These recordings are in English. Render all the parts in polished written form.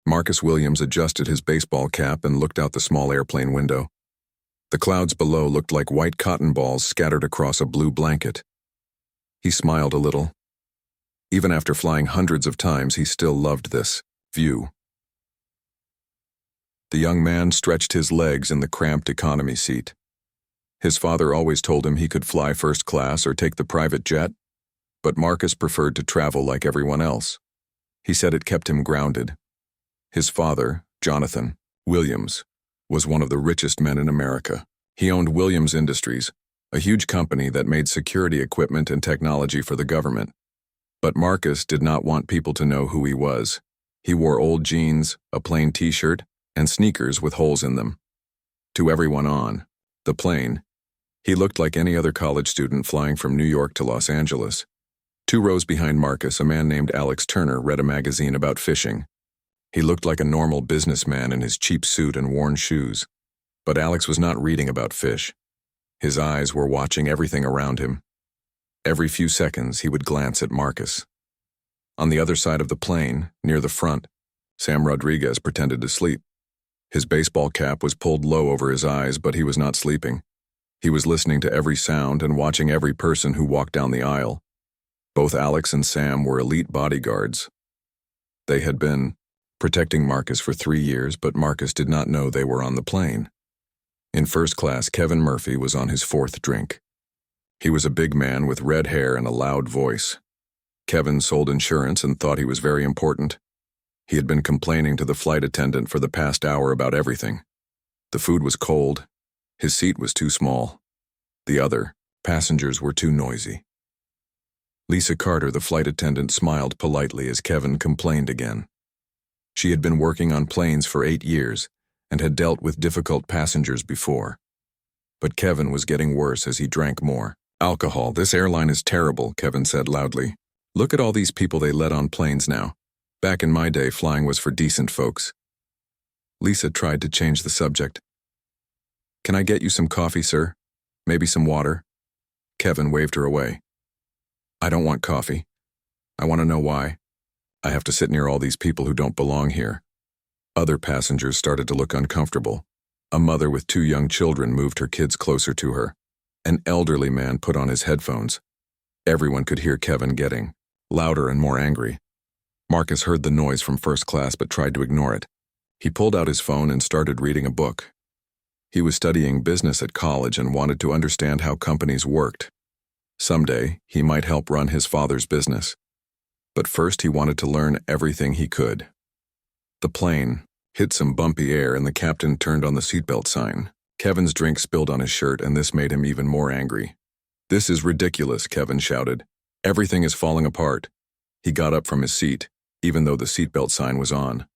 Marcus Williams adjusted his baseball cap and looked out the small airplane window. The clouds below looked like white cotton balls scattered across a blue blanket. He smiled a little. Even after flying hundreds of times, he still loved this view. The young man stretched his legs in the cramped economy seat. His father always told him he could fly first class or take the private jet, but Marcus preferred to travel like everyone else. He said it kept him grounded. His father, Jonathan Williams, was one of the richest men in America. He owned Williams Industries, a huge company that made security equipment and technology for the government. But Marcus did not want people to know who he was. He wore old jeans, a plain t-shirt, and sneakers with holes in them. To everyone on the plane, he looked like any other college student flying from New York to Los Angeles. 2 rows behind Marcus, a man named Alex Turner read a magazine about fishing. He looked like a normal businessman in his cheap suit and worn shoes. But Alex was not reading about fish. His eyes were watching everything around him. Every few seconds, he would glance at Marcus. On the other side of the plane, near the front, Sam Rodriguez pretended to sleep. His baseball cap was pulled low over his eyes, but he was not sleeping. He was listening to every sound and watching every person who walked down the aisle. Both Alex and Sam were elite bodyguards. They had been protecting Marcus for 3 years, but Marcus did not know they were on the plane. In first class, Kevin Murphy was on his 4th drink. He was a big man with red hair and a loud voice. Kevin sold insurance and thought he was very important. He had been complaining to the flight attendant for the past hour about everything. The food was cold. His seat was too small. The other passengers were too noisy. Lisa Carter, the flight attendant, smiled politely as Kevin complained again. She had been working on planes for 8 years and had dealt with difficult passengers before. But Kevin was getting worse as he drank more. "Alcohol, this airline is terrible," Kevin said loudly. "Look at all these people they let on planes now. Back in my day, flying was for decent folks." Lisa tried to change the subject. "Can I get you some coffee, sir? Maybe some water?" Kevin waved her away. "I don't want coffee. I want to know why. I have to sit near all these people who don't belong here." Other passengers started to look uncomfortable. A mother with 2 young children moved her kids closer to her. An elderly man put on his headphones. Everyone could hear Kevin getting louder and more angry. Marcus heard the noise from first class but tried to ignore it. He pulled out his phone and started reading a book. He was studying business at college and wanted to understand how companies worked. Someday, he might help run his father's business. But first, he wanted to learn everything he could. The plane hit some bumpy air and the captain turned on the seatbelt sign. Kevin's drink spilled on his shirt and this made him even more angry. "This is ridiculous," Kevin shouted. "Everything is falling apart." He got up from his seat, even though the seatbelt sign was on.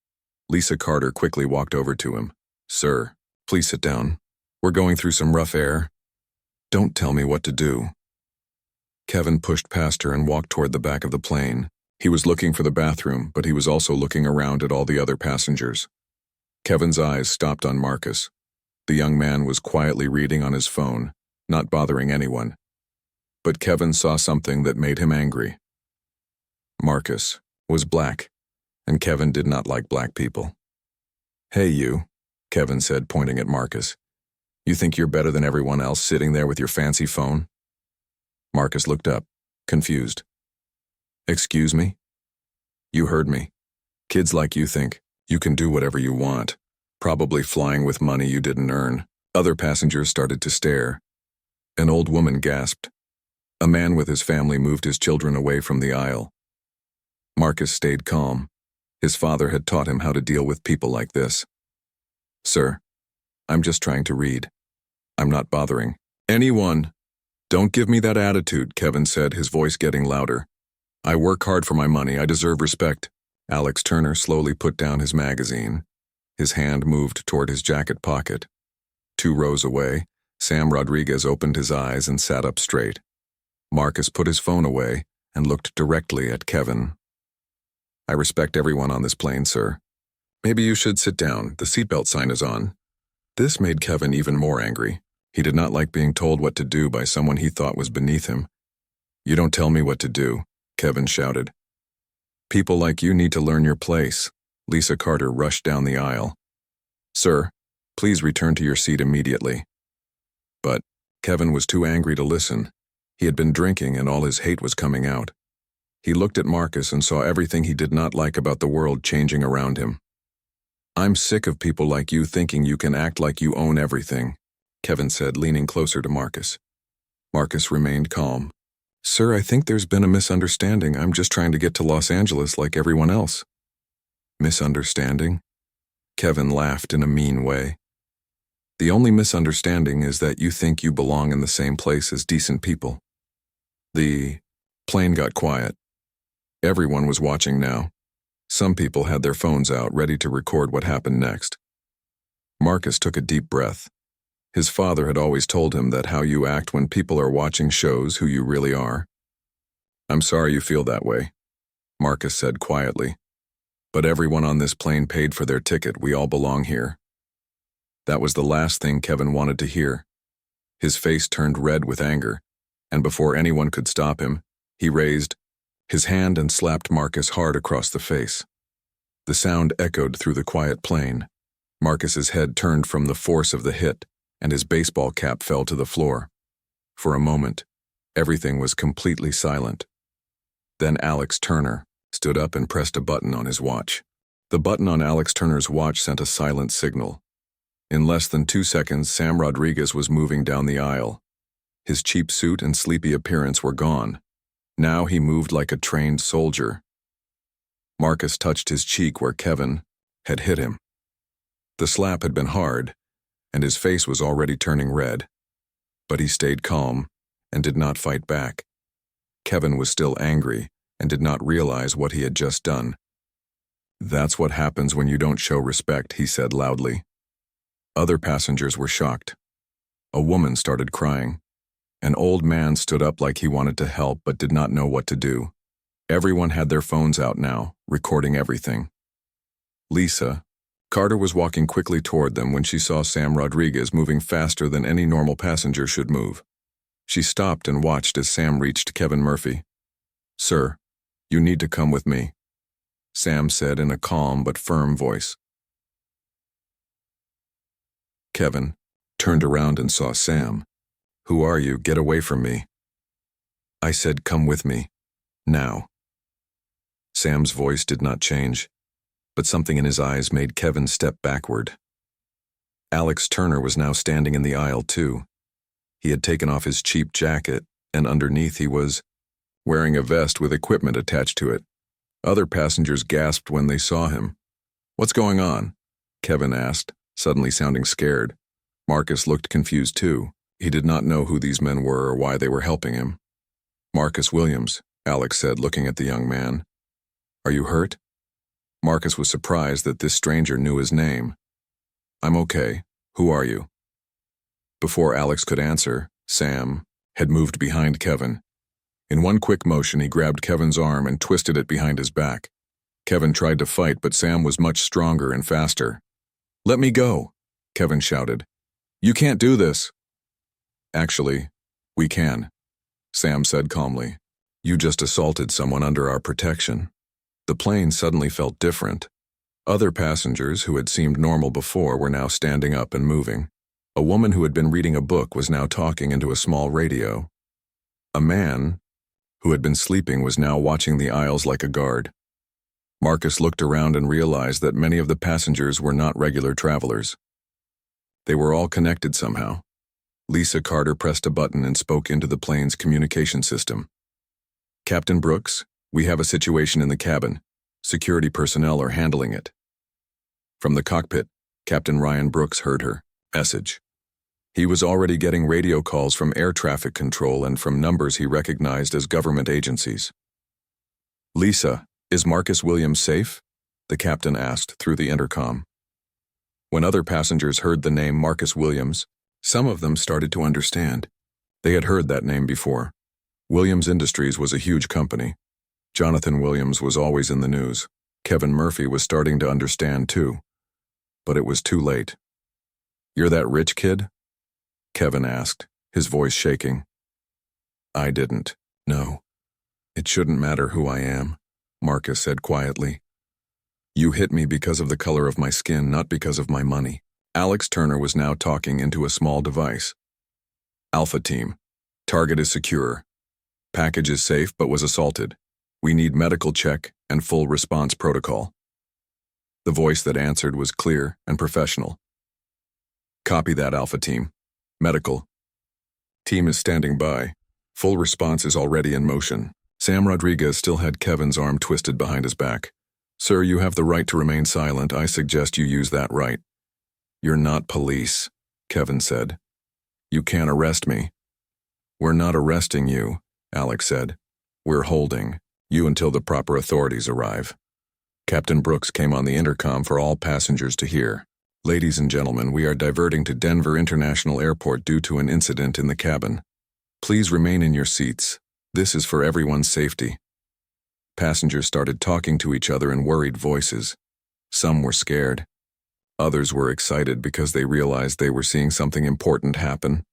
Lisa Carter quickly walked over to him. "Sir, please sit down. We're going through some rough air. Don't tell me what to do." Kevin pushed past her and walked toward the back of the plane. He was looking for the bathroom, but he was also looking around at all the other passengers. Kevin's eyes stopped on Marcus. The young man was quietly reading on his phone, not bothering anyone. But Kevin saw something that made him angry. Marcus was black, and Kevin did not like black people. "Hey you," Kevin said, pointing at Marcus. "You think you're better than everyone else sitting there with your fancy phone?" Marcus looked up, confused. "Excuse me?" "You heard me. Kids like you think you can do whatever you want, probably flying with money you didn't earn." Other passengers started to stare. An old woman gasped. A man with his family moved his children away from the aisle. Marcus stayed calm. His father had taught him how to deal with people like this. "Sir, I'm just trying to read. I'm not bothering anyone." "Don't give me that attitude," Kevin said, his voice getting louder. "I work hard for my money. I deserve respect." Alex Turner slowly put down his magazine. His hand moved toward his jacket pocket. 2 rows away, Sam Rodriguez opened his eyes and sat up straight. Marcus put his phone away and looked directly at Kevin. "I respect everyone on this plane, sir. Maybe you should sit down. The seatbelt sign is on." This made Kevin even more angry. He did not like being told what to do by someone he thought was beneath him. "You don't tell me what to do," Kevin shouted. "People like you need to learn your place." Lisa Carter rushed down the aisle. "Sir, please return to your seat immediately." But Kevin was too angry to listen. He had been drinking and all his hate was coming out. He looked at Marcus and saw everything he did not like about the world changing around him. "I'm sick of people like you thinking you can act like you own everything," Kevin said, leaning closer to Marcus. Marcus remained calm. "Sir, I think there's been a misunderstanding. I'm just trying to get to Los Angeles like everyone else." "Misunderstanding?" Kevin laughed in a mean way. "The only misunderstanding is that you think you belong in the same place as decent people." The plane got quiet. Everyone was watching now. Some people had their phones out, ready to record what happened next. Marcus took a deep breath. His father had always told him that how you act when people are watching shows who you really are. "I'm sorry you feel that way," Marcus said quietly. "But everyone on this plane paid for their ticket. We all belong here." That was the last thing Kevin wanted to hear. His face turned red with anger, and before anyone could stop him, he raised his hand and slapped Marcus hard across the face. The sound echoed through the quiet plane. Marcus's head turned from the force of the hit, and his baseball cap fell to the floor. For a moment, everything was completely silent. Then Alex Turner stood up and pressed a button on his watch. The button on Alex Turner's watch sent a silent signal. In less than 2 seconds, Sam Rodriguez was moving down the aisle. His cheap suit and sleepy appearance were gone. Now he moved like a trained soldier. Marcus touched his cheek where Kevin had hit him. The slap had been hard, and his face was already turning red. But he stayed calm and did not fight back. Kevin was still angry and did not realize what he had just done. "That's what happens when you don't show respect," he said loudly. Other passengers were shocked. A woman started crying. An old man stood up like he wanted to help but did not know what to do. Everyone had their phones out now, recording everything. Lisa Carter was walking quickly toward them when she saw Sam Rodriguez moving faster than any normal passenger should move. She stopped and watched as Sam reached Kevin Murphy. "Sir, you need to come with me," Sam said in a calm but firm voice. Kevin turned around and saw Sam. "Who are you? Get away from me." "I said come with me. Now." Sam's voice did not change, but something in his eyes made Kevin step backward. Alex Turner was now standing in the aisle too. He had taken off his cheap jacket, and underneath he was wearing a vest with equipment attached to it. Other passengers gasped when they saw him. "What's going on?" Kevin asked, suddenly sounding scared. Marcus looked confused too. He did not know who these men were or why they were helping him. "Marcus Williams," Alex said, looking at the young man. "Are you hurt?" Marcus was surprised that this stranger knew his name. "I'm okay. Who are you?" Before Alex could answer, Sam had moved behind Kevin. In one quick motion, he grabbed Kevin's arm and twisted it behind his back. Kevin tried to fight, but Sam was much stronger and faster. "Let me go," Kevin shouted. "You can't do this." "Actually, we can," Sam said calmly. "You just assaulted someone under our protection." The plane suddenly felt different. Other passengers who had seemed normal before were now standing up and moving. A woman who had been reading a book was now talking into a small radio. A man who had been sleeping was now watching the aisles like a guard. Marcus looked around and realized that many of the passengers were not regular travelers. They were all connected somehow. Lisa Carter pressed a button and spoke into the plane's communication system. "Captain Brooks, we have a situation in the cabin. Security personnel are handling it." From the cockpit, Captain Ryan Brooks heard her message. He was already getting radio calls from air traffic control and from numbers he recognized as government agencies. "Lisa, is Marcus Williams safe?" the captain asked through the intercom. When other passengers heard the name Marcus Williams, some of them started to understand. They had heard that name before. Williams Industries was a huge company. Jonathan Williams was always in the news. Kevin Murphy was starting to understand too. But it was too late. "You're that rich kid?" Kevin asked, his voice shaking. "I didn't. No. It shouldn't matter who I am," Marcus said quietly. You hit me because of the color of my skin, not because of my money. Alex Turner was now talking into a small device. Alpha Team. Target is secure. Package is safe but was assaulted. We need medical check and full response protocol. The voice that answered was clear and professional. Copy that, Alpha Team. Medical. Team is standing by. Full response is already in motion. Sam Rodriguez still had Kevin's arm twisted behind his back. Sir, you have the right to remain silent. I suggest you use that right. You're not police, Kevin said. You can't arrest me. We're not arresting you, Alex said. We're holding you until the proper authorities arrive. Captain Brooks came on the intercom for all passengers to hear. Ladies and gentlemen, we are diverting to Denver International Airport due to an incident in the cabin. Please remain in your seats. This is for everyone's safety. Passengers started talking to each other in worried voices. Some were scared. Others were excited because they realized they were seeing something important happen.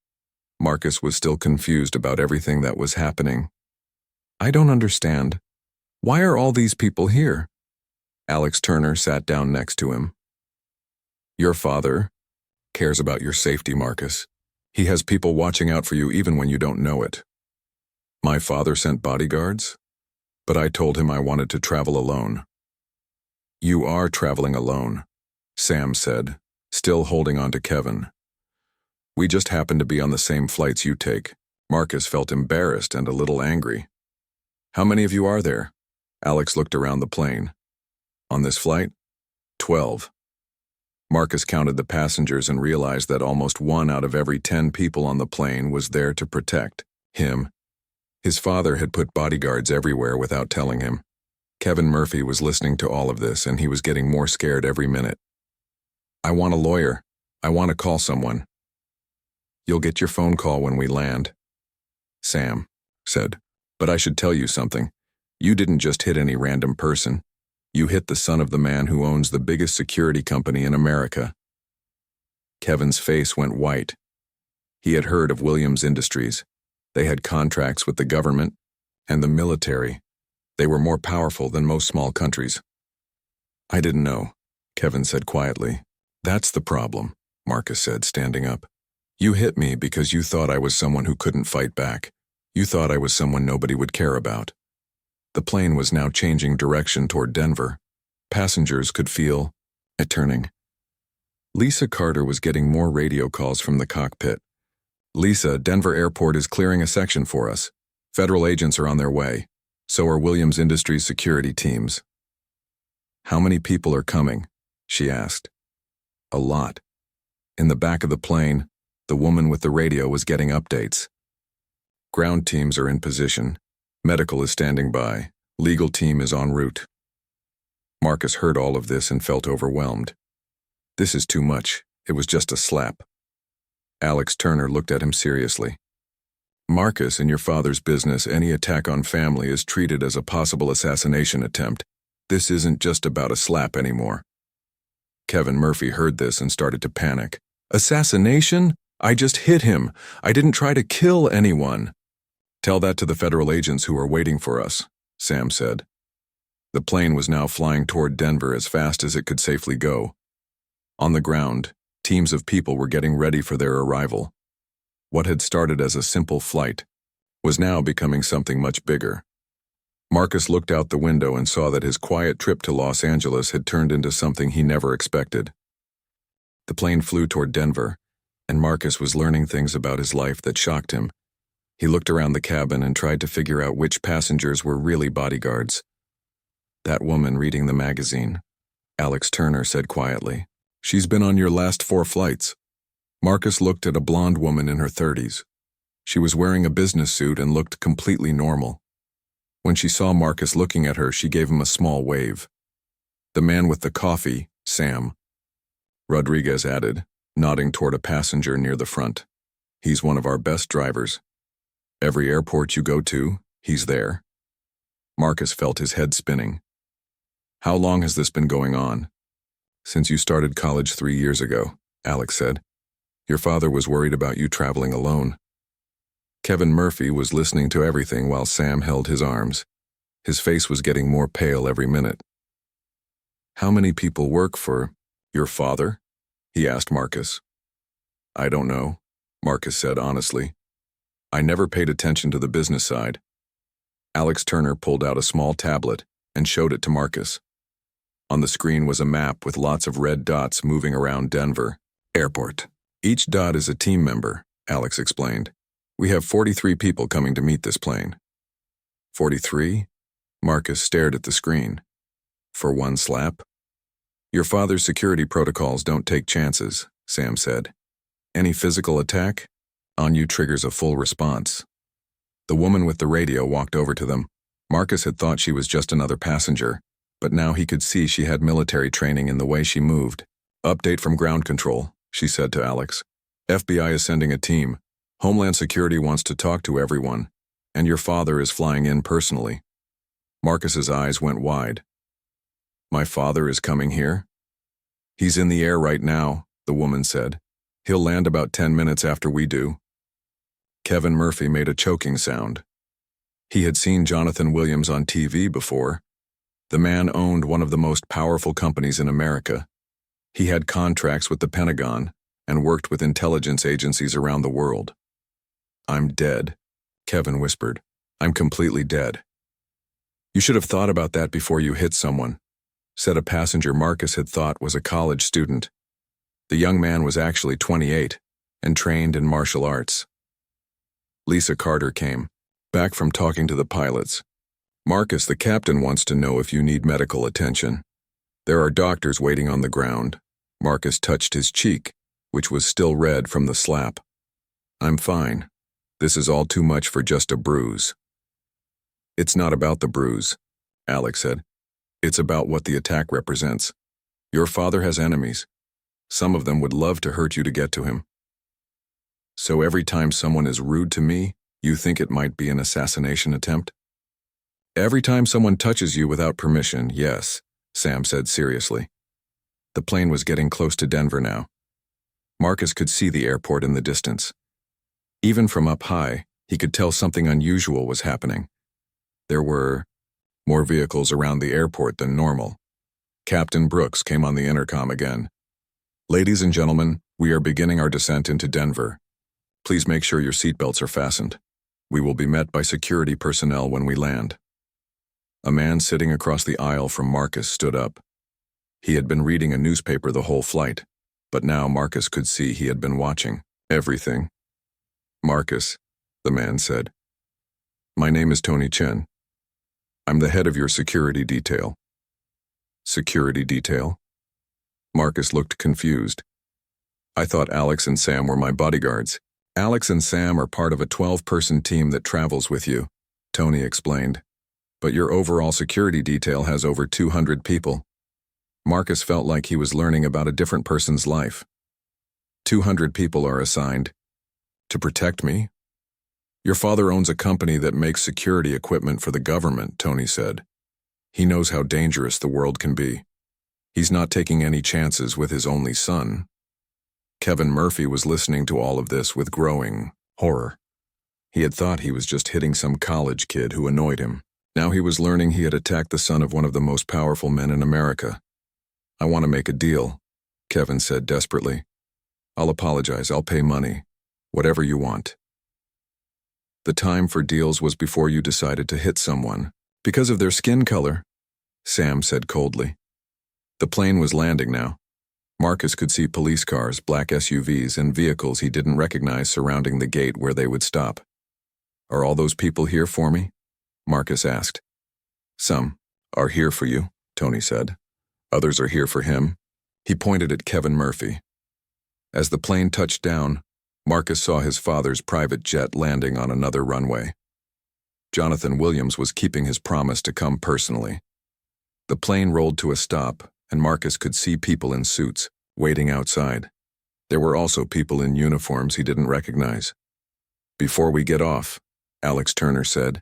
Marcus was still confused about everything that was happening. I don't understand. Why are all these people here? Alex Turner sat down next to him. Your father cares about your safety, Marcus. He has people watching out for you even when you don't know it. My father sent bodyguards, but I told him I wanted to travel alone. You are traveling alone, Sam said, still holding on to Kevin. We just happen to be on the same flights you take. Marcus felt embarrassed and a little angry. How many of you are there? Alex looked around the plane. On this flight? 12. Marcus counted the passengers and realized that almost 1 out of every 10 people on the plane was there to protect him. His father had put bodyguards everywhere without telling him. Kevin Murphy was listening to all of this, and he was getting more scared every minute. I want a lawyer. I want to call someone. You'll get your phone call when we land, Sam said. But I should tell you something. You didn't just hit any random person. You hit the son of the man who owns the biggest security company in America. Kevin's face went white. He had heard of Williams Industries. They had contracts with the government and the military. They were more powerful than most small countries. I didn't know, Kevin said quietly. That's the problem, Marcus said, standing up. You hit me because you thought I was someone who couldn't fight back. You thought I was someone nobody would care about. The plane was now changing direction toward Denver. Passengers could feel it turning. Lisa Carter was getting more radio calls from the cockpit. Lisa, Denver Airport is clearing a section for us. Federal agents are on their way. So are Williams Industries security teams. How many people are coming? She asked. A lot. In the back of the plane, the woman with the radio was getting updates. Ground teams are in position. Medical is standing by. Legal team is en route. Marcus heard all of this and felt overwhelmed. This is too much. It was just a slap. Alex Turner looked at him seriously. Marcus, in your father's business, any attack on family is treated as a possible assassination attempt. This isn't just about a slap anymore. Kevin Murphy heard this and started to panic. Assassination? I just hit him. I didn't try to kill anyone. Tell that to the federal agents who are waiting for us, Sam said. The plane was now flying toward Denver as fast as it could safely go. On the ground, teams of people were getting ready for their arrival. What had started as a simple flight was now becoming something much bigger. Marcus looked out the window and saw that his quiet trip to Los Angeles had turned into something he never expected. The plane flew toward Denver, and Marcus was learning things about his life that shocked him. He looked around the cabin and tried to figure out which passengers were really bodyguards. That woman reading the magazine, Alex Turner said quietly. She's been on your last 4 flights. Marcus looked at a blonde woman in her 30s. She was wearing a business suit and looked completely normal. When she saw Marcus looking at her, she gave him a small wave. The man with the coffee, Sam, Rodriguez added, nodding toward a passenger near the front. He's one of our best drivers. Every airport you go to, he's there. Marcus felt his head spinning. How long has this been going on? Since you started college 3 years ago, Alex said. Your father was worried about you traveling alone. Kevin Murphy was listening to everything while Sam held his arms. His face was getting more pale every minute. How many people work for your father? He asked Marcus. I don't know, Marcus said honestly. I never paid attention to the business side. Alex Turner pulled out a small tablet and showed it to Marcus. On the screen was a map with lots of red dots moving around Denver Airport. Each dot is a team member, Alex explained. We have 43 people coming to meet this plane. 43? Marcus stared at the screen. For one slap? Your father's security protocols don't take chances, Sam said. Any physical attack? On you triggers a full response. The woman with the radio walked over to them. Marcus had thought she was just another passenger, but now he could see she had military training in the way she moved. Update from ground control, she said to Alex. FBI is sending a team. Homeland Security wants to talk to everyone, and your father is flying in personally. Marcus's eyes went wide. My father is coming here? He's in the air right now, the woman said. He'll land about 10 minutes after we do. Kevin Murphy made a choking sound. He had seen Jonathan Williams on TV before. The man owned one of the most powerful companies in America. He had contracts with the Pentagon and worked with intelligence agencies around the world. I'm dead, Kevin whispered. I'm completely dead. You should have thought about that before you hit someone, said a passenger Marcus had thought was a college student. The young man was actually 28 and trained in martial arts. Lisa Carter came, back from talking to the pilots. Marcus, the captain, wants to know if you need medical attention. There are doctors waiting on the ground. Marcus touched his cheek, which was still red from the slap. I'm fine. This is all too much for just a bruise. It's not about the bruise, Alex said. It's about what the attack represents. Your father has enemies. Some of them would love to hurt you to get to him. So every time someone is rude to me, you think it might be an assassination attempt? Every time someone touches you without permission, yes, Sam said seriously. The plane was getting close to Denver now. Marcus could see the airport in the distance. Even from up high, he could tell something unusual was happening. There were more vehicles around the airport than normal. Captain Brooks came on the intercom again. Ladies and gentlemen, we are beginning our descent into Denver. Please make sure your seatbelts are fastened. We will be met by security personnel when we land. A man sitting across the aisle from Marcus stood up. He had been reading a newspaper the whole flight, but now Marcus could see he had been watching everything. Marcus, the man said. My name is Tony Chen. I'm the head of your security detail. Security detail? Marcus looked confused. I thought Alex and Sam were my bodyguards. Alex and Sam are part of a 12-person team that travels with you, Tony explained. But your overall security detail has over 200 people. Marcus felt like he was learning about a different person's life. 200 people are assigned to protect me? Your father owns a company that makes security equipment for the government, Tony said. He knows how dangerous the world can be. He's not taking any chances with his only son. Kevin Murphy was listening to all of this with growing horror. He had thought he was just hitting some college kid who annoyed him. Now he was learning he had attacked the son of one of the most powerful men in America. I want to make a deal, Kevin said desperately. I'll apologize, I'll pay money. Whatever you want. The time for deals was before you decided to hit someone. Because of their skin color, Sam said coldly. The plane was landing now. Marcus could see police cars, black SUVs, and vehicles he didn't recognize surrounding the gate where they would stop. Are all those people here for me? Marcus asked. Some are here for you, Tony said. Others are here for him. He pointed at Kevin Murphy. As the plane touched down, Marcus saw his father's private jet landing on another runway. Jonathan Williams was keeping his promise to come personally. The plane rolled to a stop, and Marcus could see people in suits, waiting outside. There were also people in uniforms he didn't recognize. Before we get off, Alex Turner said,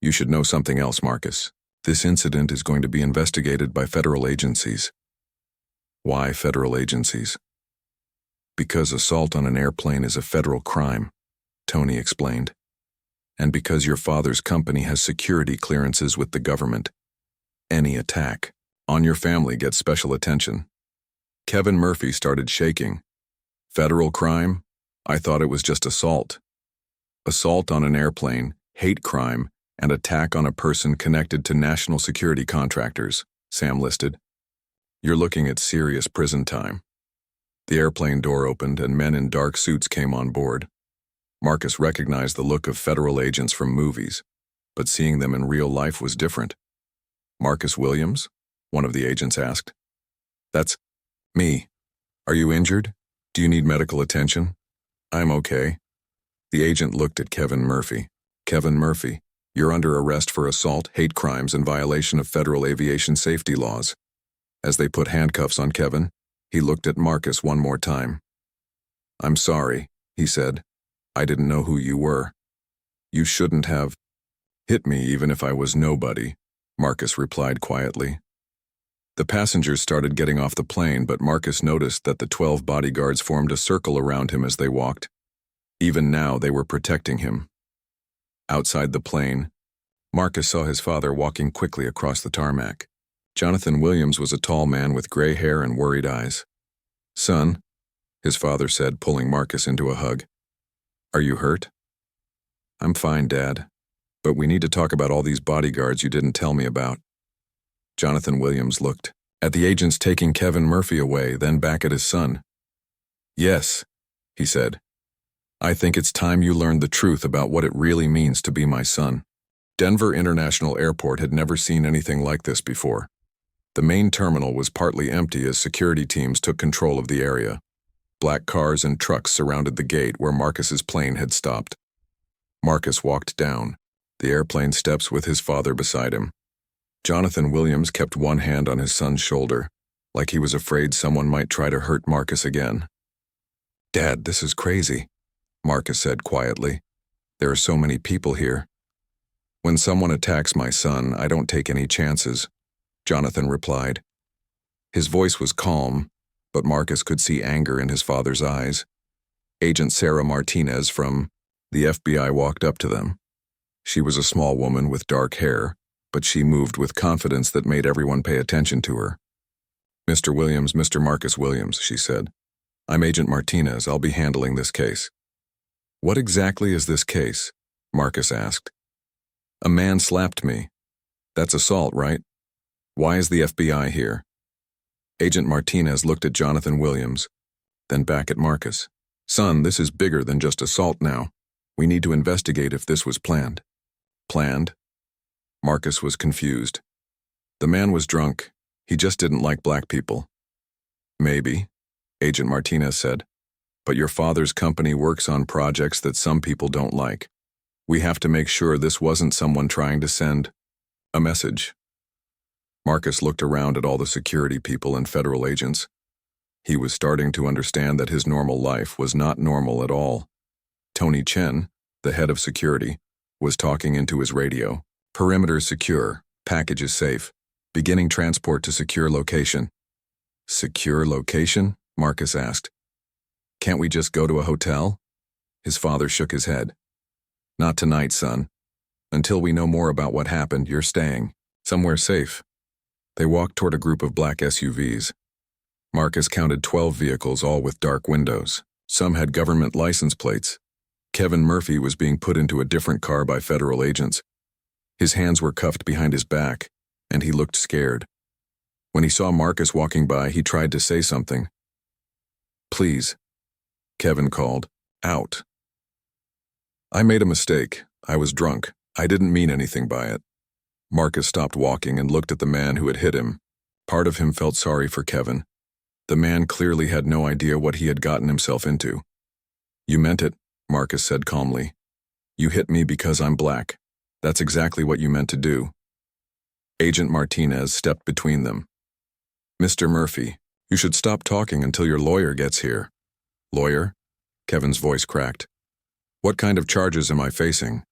you should know something else, Marcus. This incident is going to be investigated by federal agencies. Why federal agencies? Because assault on an airplane is a federal crime, Tony explained. And because your father's company has security clearances with the government. Any attack On your family gets special attention. Kevin Murphy started shaking. Federal crime? I thought it was just assault. Assault on an airplane, hate crime, and attack on a person connected to national security contractors, Sam listed. You're looking at serious prison time. The airplane door opened and men in dark suits came on board. Marcus recognized the look of federal agents from movies, but seeing them in real life was different. Marcus Williams? One of the agents asked. That's me. Are you injured? Do you need medical attention? I'm okay. The agent looked at Kevin Murphy. Kevin Murphy, you're under arrest for assault, hate crimes, and violation of federal aviation safety laws. As they put handcuffs on Kevin, he looked at Marcus one more time. I'm sorry, he said. I didn't know who you were. You shouldn't have hit me even if I was nobody, Marcus replied quietly. The passengers started getting off the plane, but Marcus noticed that the 12 bodyguards formed a circle around him as they walked. Even now, they were protecting him. Outside the plane, Marcus saw his father walking quickly across the tarmac. Jonathan Williams was a tall man with gray hair and worried eyes. Son, his father said, pulling Marcus into a hug. Are you hurt? I'm fine, Dad. But we need to talk about all these bodyguards you didn't tell me about. Jonathan Williams looked at the agents taking Kevin Murphy away, then back at his son. Yes, he said. I think it's time you learned the truth about what it really means to be my son. Denver International Airport had never seen anything like this before. The main terminal was partly empty as security teams took control of the area. Black cars and trucks surrounded the gate where Marcus's plane had stopped. Marcus walked down the airplane steps with his father beside him. Jonathan Williams kept one hand on his son's shoulder, like he was afraid someone might try to hurt Marcus again. Dad, this is crazy, Marcus said quietly. There are so many people here. When someone attacks my son, I don't take any chances, Jonathan replied. His voice was calm, but Marcus could see anger in his father's eyes. Agent Sarah Martinez from the FBI walked up to them. She was a small woman with dark hair, but she moved with confidence that made everyone pay attention to her. Mr. Williams, Mr. Marcus Williams, she said. I'm Agent Martinez. I'll be handling this case. What exactly is this case? Marcus asked. A man slapped me. That's assault, right? Why is the FBI here? Agent Martinez looked at Jonathan Williams, then back at Marcus. Son, this is bigger than just assault now. We need to investigate if this was planned. Planned? Marcus was confused. The man was drunk. He just didn't like black people. Maybe, Agent Martinez said. But your father's company works on projects that some people don't like. We have to make sure this wasn't someone trying to send a message. Marcus looked around at all the security people and federal agents. He was starting to understand that his normal life was not normal at all. Tony Chen, the head of security, was talking into his radio. Perimeter secure, packages safe, beginning transport to secure location. Secure location? Marcus asked. Can't we just go to a hotel? His father shook his head. Not tonight, son. Until we know more about what happened, you're staying somewhere safe. They walked toward a group of black SUVs. Marcus counted 12 vehicles, all with dark windows. Some had government license plates. Kevin Murphy was being put into a different car by federal agents. His hands were cuffed behind his back, and he looked scared. When he saw Marcus walking by, he tried to say something. Please, Kevin called. Out. I made a mistake. I was drunk. I didn't mean anything by it. Marcus stopped walking and looked at the man who had hit him. Part of him felt sorry for Kevin. The man clearly had no idea what he had gotten himself into. You meant it, Marcus said calmly. You hit me because I'm black. That's exactly what you meant to do. Agent Martinez stepped between them. Mr. Murphy, you should stop talking until your lawyer gets here. Lawyer? Kevin's voice cracked. What kind of charges am I facing?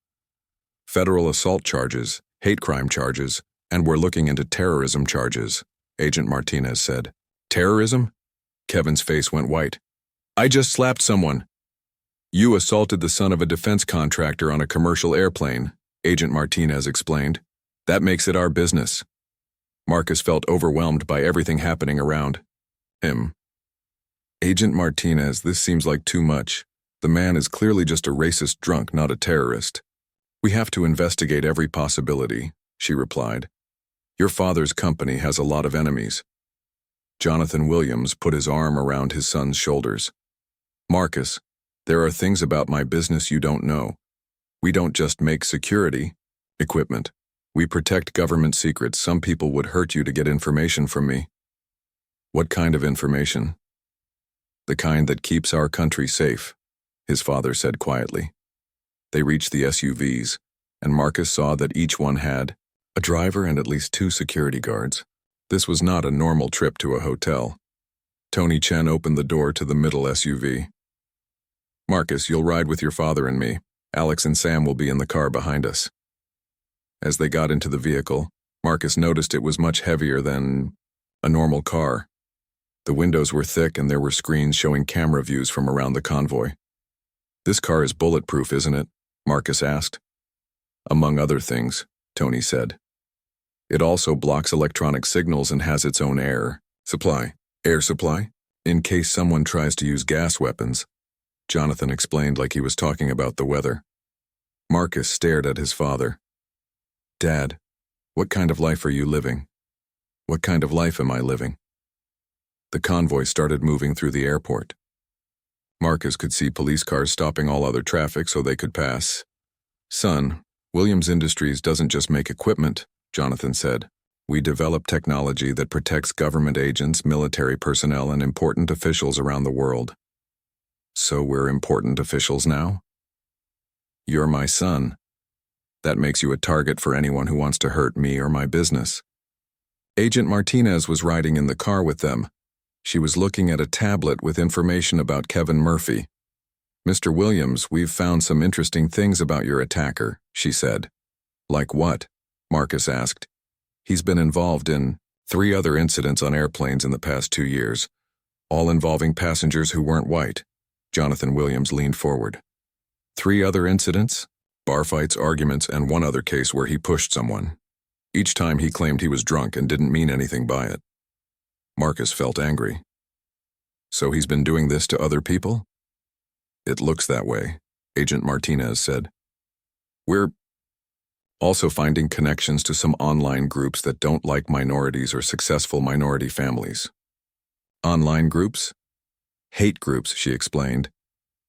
Federal assault charges, hate crime charges, and we're looking into terrorism charges, Agent Martinez said. Terrorism? Kevin's face went white. I just slapped someone. You assaulted the son of a defense contractor on a commercial airplane, Agent Martinez explained. That makes it our business. Marcus felt overwhelmed by everything happening around him. Agent Martinez, this seems like too much. The man is clearly just a racist drunk, not a terrorist. We have to investigate every possibility, she replied. Your father's company has a lot of enemies. Jonathan Williams put his arm around his son's shoulders. Marcus, there are things about my business you don't know. We don't just make security equipment. We protect government secrets. Some people would hurt you to get information from me. What kind of information? The kind that keeps our country safe, his father said quietly. They reached the SUVs, and Marcus saw that each one had a driver and at least 2 security guards. This was not a normal trip to a hotel. Tony Chen opened the door to the middle SUV. Marcus, you'll ride with your father and me. Alex and Sam will be in the car behind us. As they got into the vehicle, Marcus noticed it was much heavier than a normal car. The windows were thick and there were screens showing camera views from around the convoy. This car is bulletproof, isn't it? Marcus asked. Among other things, Tony said. It also blocks electronic signals and has its own air supply, in case someone tries to use gas weapons, Jonathan explained like he was talking about the weather. Marcus stared at his father. Dad, what kind of life are you living? What kind of life am I living? The convoy started moving through the airport. Marcus could see police cars stopping all other traffic so they could pass. Son, Williams Industries doesn't just make equipment, Jonathan said. We develop technology that protects government agents, military personnel, and important officials around the world. So we're important officials now? You're my son. That makes you a target for anyone who wants to hurt me or my business. Agent Martinez was riding in the car with them. She was looking at a tablet with information about Kevin Murphy. Mr. Williams, we've found some interesting things about your attacker, she said. Like what? Marcus asked. He's been involved in 3 other incidents on airplanes in the past 2 years, all involving passengers who weren't white. Jonathan Williams leaned forward. 3 other incidents? Bar fights, arguments, and 1 other case where he pushed someone. Each time he claimed he was drunk and didn't mean anything by it. Marcus felt angry. So he's been doing this to other people? It looks that way, Agent Martinez said. We're also finding connections to some online groups that don't like minorities or successful minority families. Online groups? Hate groups, she explained.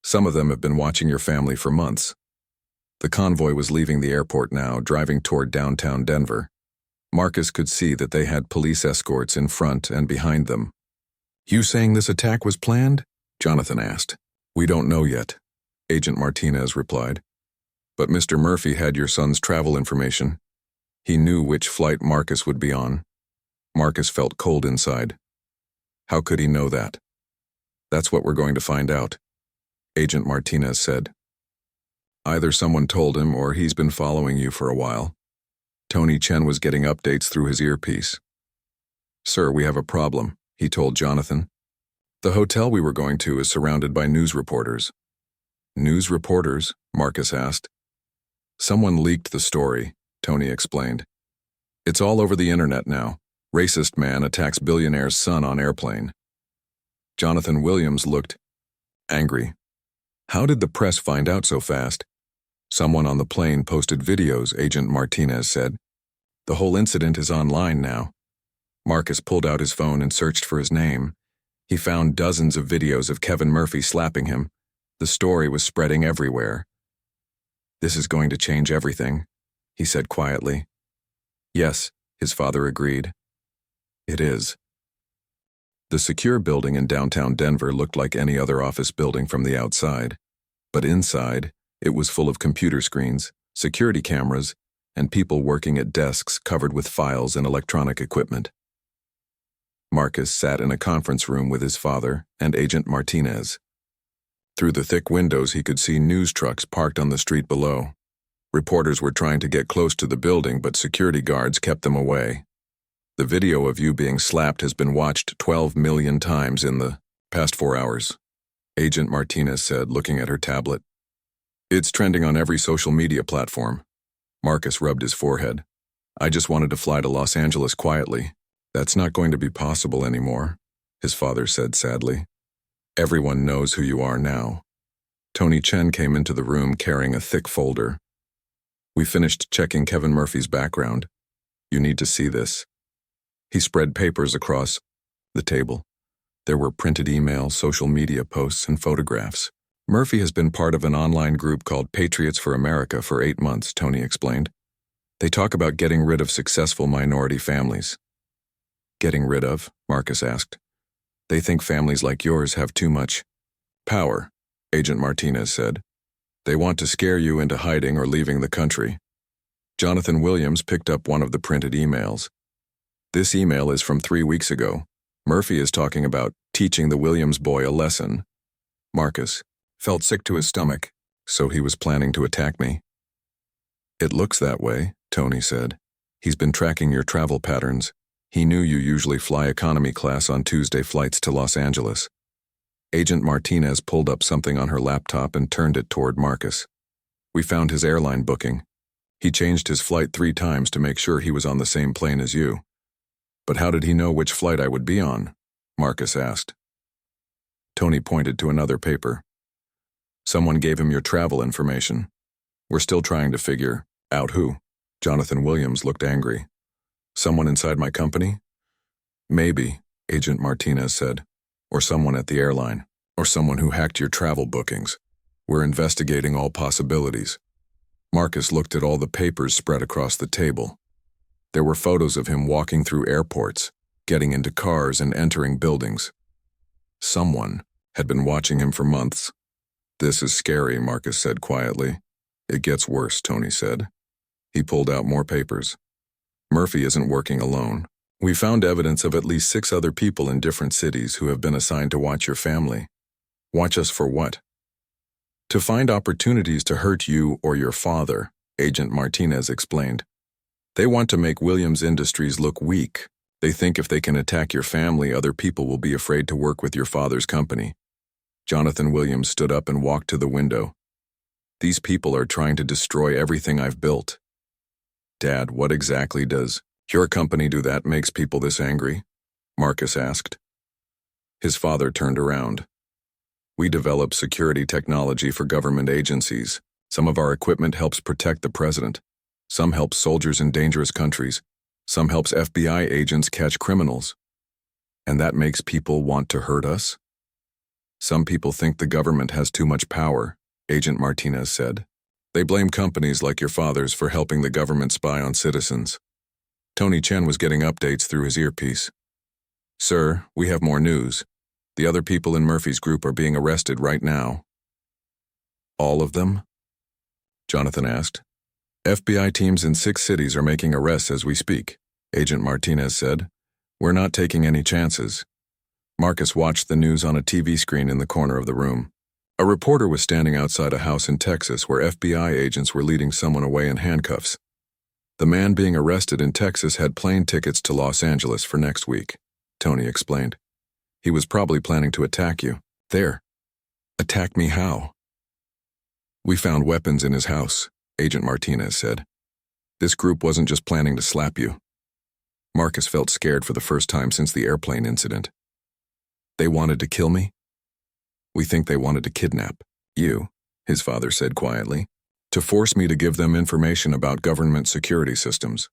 Some of them have been watching your family for months. The convoy was leaving the airport now, driving toward downtown Denver. Marcus could see that they had police escorts in front and behind them. You saying this attack was planned? Jonathan asked. We don't know yet, Agent Martinez replied. But Mr. Murphy had your son's travel information. He knew which flight Marcus would be on. Marcus felt cold inside. How could he know that? That's what we're going to find out, Agent Martinez said. Either someone told him or he's been following you for a while. Tony Chen was getting updates through his earpiece. Sir, we have a problem, he told Jonathan. The hotel we were going to is surrounded by news reporters. News reporters? Marcus asked. Someone leaked the story, Tony explained. It's all over the internet now. Racist man attacks billionaire's son on airplane. Jonathan Williams looked angry. How did the press find out so fast? Someone on the plane posted videos, Agent Martinez said. The whole incident is online now. Marcus pulled out his phone and searched for his name. He found dozens of videos of Kevin Murphy slapping him. The story was spreading everywhere. This is going to change everything, he said quietly. Yes, his father agreed. It is. The secure building in downtown Denver looked like any other office building from the outside, but inside, it was full of computer screens, security cameras, and people working at desks covered with files and electronic equipment. Marcus sat in a conference room with his father and Agent Martinez. Through the thick windows, he could see news trucks parked on the street below. Reporters were trying to get close to the building, but security guards kept them away. The video of you being slapped has been watched 12 million times in the past 4 hours, Agent Martinez said, looking at her tablet. It's trending on every social media platform. Marcus rubbed his forehead. I just wanted to fly to Los Angeles quietly. That's not going to be possible anymore, his father said sadly. Everyone knows who you are now. Tony Chen came into the room carrying a thick folder. We finished checking Kevin Murphy's background. You need to see this. He spread papers across the table. There were printed emails, social media posts, and photographs. Murphy has been part of an online group called Patriots for America for 8 months, Tony explained. They talk about getting rid of successful minority families. Getting rid of? Marcus asked. They think families like yours have too much power, Agent Martinez said. They want to scare you into hiding or leaving the country. Jonathan Williams picked up one of the printed emails. This email is from 3 weeks ago. Murphy is talking about teaching the Williams boy a lesson. Marcus felt sick to his stomach, so he was planning to attack me. It looks that way, Tony said. He's been tracking your travel patterns. He knew you usually fly economy class on Tuesday flights to Los Angeles. Agent Martinez pulled up something on her laptop and turned it toward Marcus. We found his airline booking. He changed his flight 3 times to make sure he was on the same plane as you. But how did he know which flight I would be on? Marcus asked. Tony pointed to another paper. Someone gave him your travel information. We're still trying to figure out who. Jonathan Williams looked angry. Someone inside my company? Maybe, Agent Martinez said. Or someone at the airline. Or someone who hacked your travel bookings. We're investigating all possibilities. Marcus looked at all the papers spread across the table. There were photos of him walking through airports, getting into cars and entering buildings. Someone had been watching him for months. This is scary, Marcus said quietly. It gets worse, Tony said. He pulled out more papers. Murphy isn't working alone. We found evidence of at least 6 other people in different cities who have been assigned to watch your family. Watch us for what? To find opportunities to hurt you or your father, Agent Martinez explained. They want to make Williams Industries look weak. They think if they can attack your family, other people will be afraid to work with your father's company. Jonathan Williams stood up and walked to the window. These people are trying to destroy everything I've built. Dad, what exactly does your company do that makes people this angry? Marcus asked. His father turned around. We develop security technology for government agencies. Some of our equipment helps protect the president. Some helps soldiers in dangerous countries. Some helps FBI agents catch criminals. And that makes people want to hurt us? Some people think the government has too much power, Agent Martinez said. They blame companies like your father's for helping the government spy on citizens. Tony Chen was getting updates through his earpiece. Sir, we have more news. The other people in Murphy's group are being arrested right now. All of them? Jonathan asked. FBI teams in 6 cities are making arrests as we speak, Agent Martinez said. We're not taking any chances. Marcus watched the news on a TV screen in the corner of the room. A reporter was standing outside a house in Texas where FBI agents were leading someone away in handcuffs. The man being arrested in Texas had plane tickets to Los Angeles for next week, Tony explained. He was probably planning to attack you. There. Attack me how? We found weapons in his house, Agent Martinez said. This group wasn't just planning to slap you. Marcus felt scared for the first time since the airplane incident. They wanted to kill me? We think they wanted to kidnap you, his father said quietly, to force me to give them information about government security systems.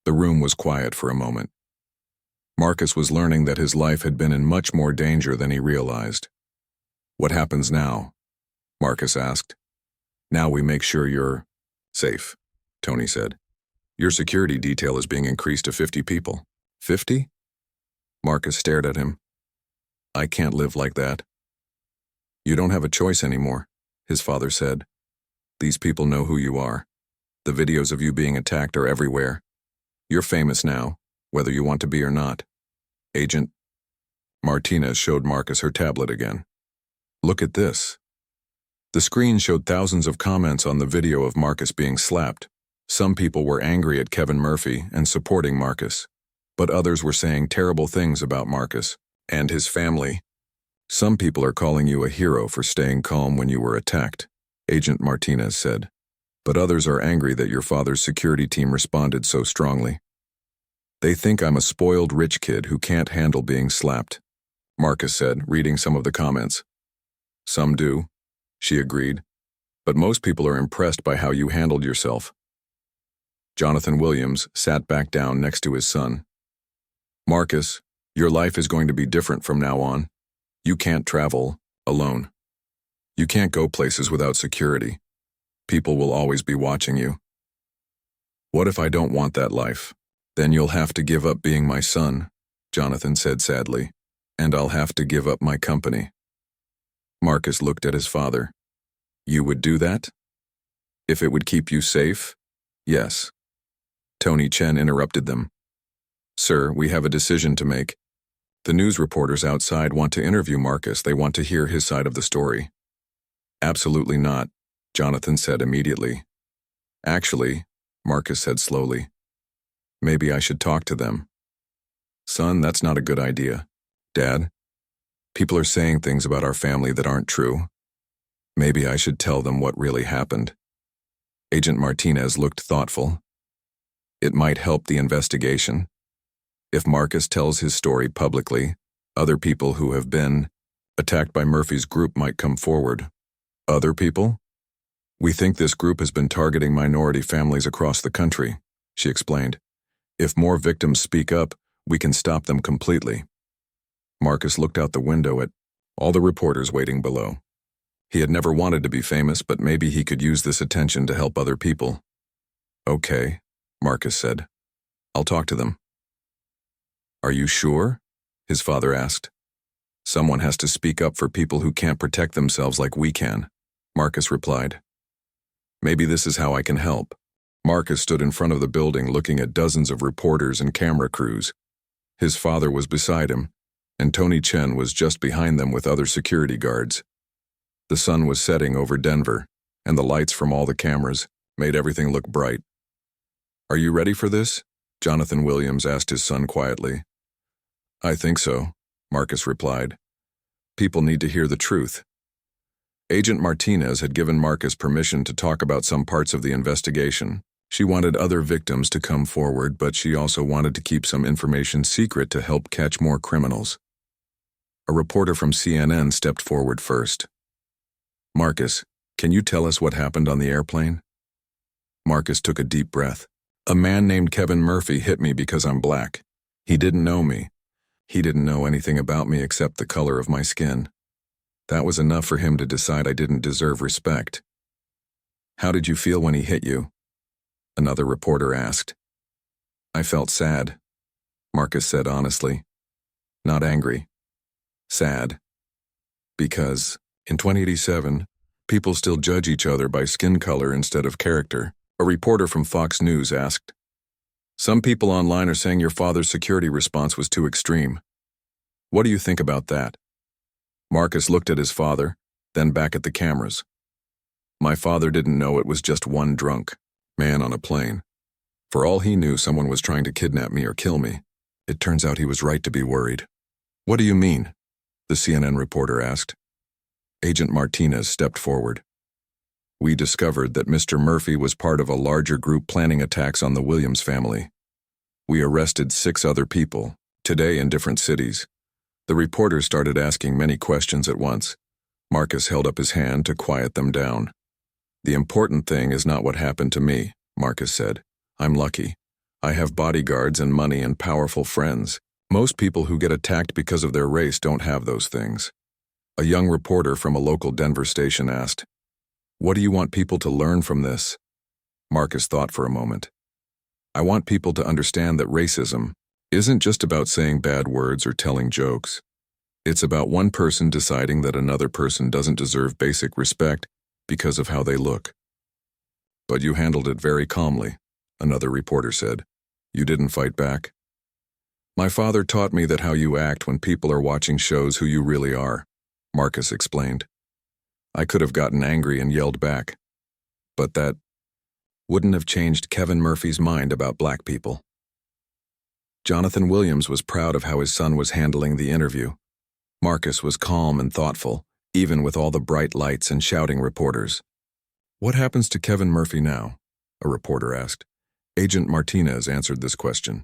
The room was quiet for a moment. Marcus was learning that his life had been in much more danger than he realized. What happens now? Marcus asked. Now we make sure you're safe, Tony said. Your security detail is being increased to 50 people. 50? Marcus stared at him. I can't live like that. You don't have a choice anymore, his father said. These people know who you are. The videos of you being attacked are everywhere. You're famous now, whether you want to be or not. Agent Martinez showed Marcus her tablet again. Look at this. The screen showed thousands of comments on the video of Marcus being slapped. Some people were angry at Kevin Murphy and supporting Marcus, but others were saying terrible things about Marcus and his family. Some people are calling you a hero for staying calm when you were attacked, Agent Martinez said. But others are angry that your father's security team responded so strongly. They think I'm a spoiled rich kid who can't handle being slapped, Marcus said, reading some of the comments. Some do, she agreed, but most people are impressed by how you handled yourself. Jonathan Williams sat back down next to his son. Marcus, your life is going to be different from now on. You can't travel alone. You can't go places without security. People will always be watching you. What if I don't want that life? Then you'll have to give up being my son, Jonathan said sadly, and I'll have to give up my company. Marcus looked at his father. You would do that? If it would keep you safe? Yes. Tony Chen interrupted them. Sir, we have a decision to make. The news reporters outside want to interview Marcus. They want to hear his side of the story. Absolutely not, Jonathan said immediately. Actually, Marcus said slowly, maybe I should talk to them. Son, that's not a good idea. Dad, people are saying things about our family that aren't true. Maybe I should tell them what really happened. Agent Martinez looked thoughtful. It might help the investigation. If Marcus tells his story publicly, other people who have been attacked by Murphy's group might come forward. Other people? We think this group has been targeting minority families across the country, she explained. If more victims speak up, we can stop them completely. Marcus looked out the window at all the reporters waiting below. He had never wanted to be famous, but maybe he could use this attention to help other people. Okay, Marcus said. I'll talk to them. Are you sure? His father asked. Someone has to speak up for people who can't protect themselves like we can, Marcus replied. Maybe this is how I can help. Marcus stood in front of the building looking at dozens of reporters and camera crews. His father was beside him, and Tony Chen was just behind them with other security guards. The sun was setting over Denver, and the lights from all the cameras made everything look bright. Are you ready for this? Jonathan Williams asked his son quietly. I think so, Marcus replied. People need to hear the truth. Agent Martinez had given Marcus permission to talk about some parts of the investigation. She wanted other victims to come forward, but she also wanted to keep some information secret to help catch more criminals. A reporter from CNN stepped forward first. Marcus, can you tell us what happened on the airplane? Marcus took a deep breath. A man named Kevin Murphy hit me because I'm black. He didn't know me. He didn't know anything about me except the color of my skin. That was enough for him to decide I didn't deserve respect. How did you feel when he hit you? Another reporter asked. I felt sad, Marcus said honestly. Not angry. Sad. Because, in 2087, people still judge each other by skin color instead of character, a reporter from Fox News asked. Some people online are saying your father's security response was too extreme. What do you think about that? Marcus looked at his father, then back at the cameras. My father didn't know it was just one drunk man on a plane. For all he knew, someone was trying to kidnap me or kill me. It turns out he was right to be worried. What do you mean? The CNN reporter asked. Agent Martinez stepped forward. We discovered that Mr. Murphy was part of a larger group planning attacks on the Williams family. We arrested 6 other people, today in different cities. The reporters started asking many questions at once. Marcus held up his hand to quiet them down. The important thing is not what happened to me, Marcus said. I'm lucky. I have bodyguards and money and powerful friends. Most people who get attacked because of their race don't have those things. A young reporter from a local Denver station asked, What do you want people to learn from this? Marcus thought for a moment. I want people to understand that racism isn't just about saying bad words or telling jokes. It's about one person deciding that another person doesn't deserve basic respect because of how they look. But you handled it very calmly, another reporter said. You didn't fight back. My father taught me that how you act when people are watching shows who you really are, Marcus explained. I could have gotten angry and yelled back. But that wouldn't have changed Kevin Murphy's mind about black people. Jonathan Williams was proud of how his son was handling the interview. Marcus was calm and thoughtful, even with all the bright lights and shouting reporters. What happens to Kevin Murphy now? A reporter asked. Agent Martinez answered this question.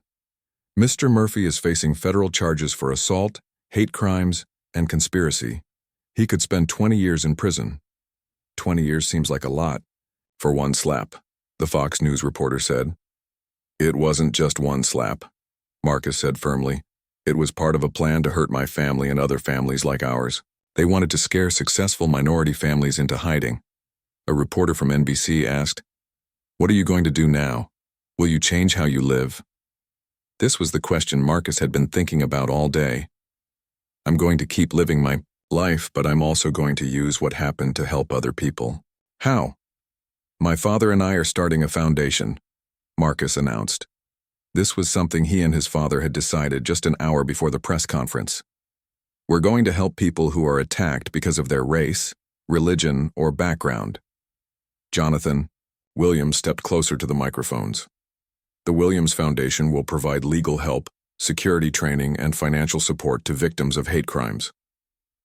Mr. Murphy is facing federal charges for assault, hate crimes, and conspiracy. He could spend 20 years in prison. 20 years seems like a lot. For one slap, the Fox News reporter said. It wasn't just one slap, Marcus said firmly. It was part of a plan to hurt my family and other families like ours. They wanted to scare successful minority families into hiding. A reporter from NBC asked, "What are you going to do now? Will you change how you live?" This was the question Marcus had been thinking about all day. I'm going to keep living my life, but I'm also going to use what happened to help other people. How? My father and I are starting a foundation, Marcus announced. This was something he and his father had decided just an hour before the press conference. We're going to help people who are attacked because of their race, religion, or background. Jonathan Williams stepped closer to the microphones. The Williams Foundation will provide legal help, security training, and financial support to victims of hate crimes.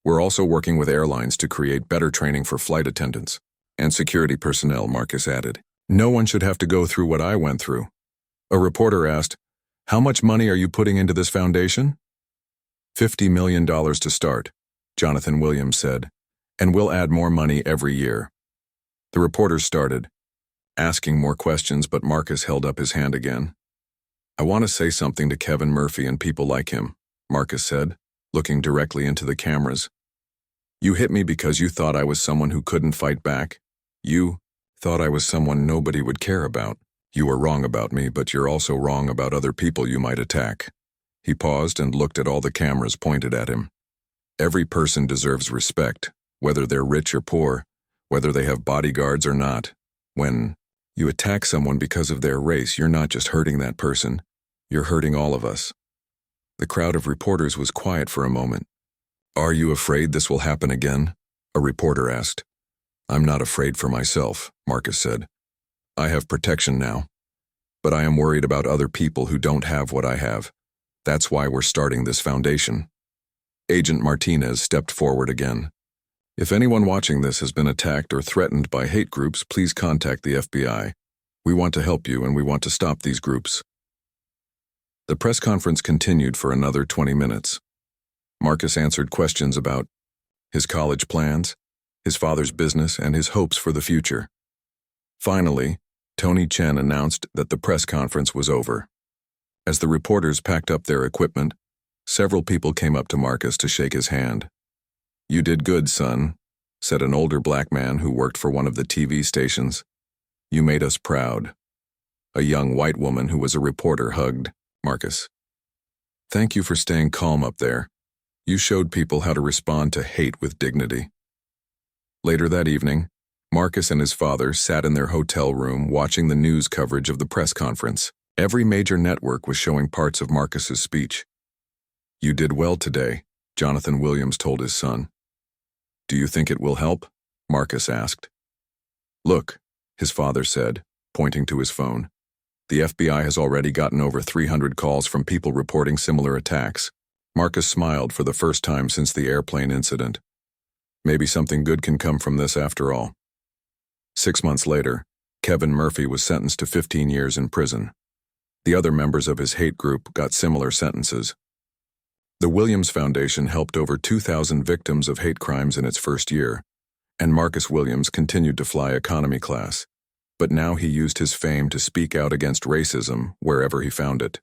We're also working with airlines to create better training for flight attendants and security personnel, Marcus added. No one should have to go through what I went through. A reporter asked, "How much money are you putting into this foundation?" $50 million to start, Jonathan Williams said, and we'll add more money every year. The reporters started asking more questions, but Marcus held up his hand again. I want to say something to Kevin Murphy and people like him, Marcus said, looking directly into the cameras. You hit me because you thought I was someone who couldn't fight back. You thought I was someone nobody would care about. You were wrong about me, but you're also wrong about other people you might attack. He paused and looked at all the cameras pointed at him. Every person deserves respect, whether they're rich or poor, whether they have bodyguards or not. When you attack someone because of their race, you're not just hurting that person, you're hurting all of us. The crowd of reporters was quiet for a moment. Are you afraid this will happen again? A reporter asked. I'm not afraid for myself, Marcus said. I have protection now. But I am worried about other people who don't have what I have. That's why we're starting this foundation. Agent Martinez stepped forward again. If anyone watching this has been attacked or threatened by hate groups, please contact the FBI. We want to help you and we want to stop these groups. The press conference continued for another 20 minutes. Marcus answered questions about his college plans, his father's business, and his hopes for the future. Finally, Tony Chen announced that the press conference was over. As the reporters packed up their equipment, several people came up to Marcus to shake his hand. You did good, son, said an older black man who worked for one of the TV stations. You made us proud. A young white woman who was a reporter hugged Marcus. Thank you for staying calm up there. You showed people how to respond to hate with dignity. Later that evening, Marcus and his father sat in their hotel room watching the news coverage of the press conference. Every major network was showing parts of Marcus's speech. You did well today, Jonathan Williams told his son. Do you think it will help? Marcus asked. Look, his father said, pointing to his phone. The FBI has already gotten over 300 calls from people reporting similar attacks. Marcus smiled for the first time since the airplane incident. Maybe something good can come from this after all. 6 months later, Kevin Murphy was sentenced to 15 years in prison. The other members of his hate group got similar sentences. The Williams Foundation helped over 2,000 victims of hate crimes in its first year, and Marcus Williams continued to fly economy class. But now he used his fame to speak out against racism wherever he found it.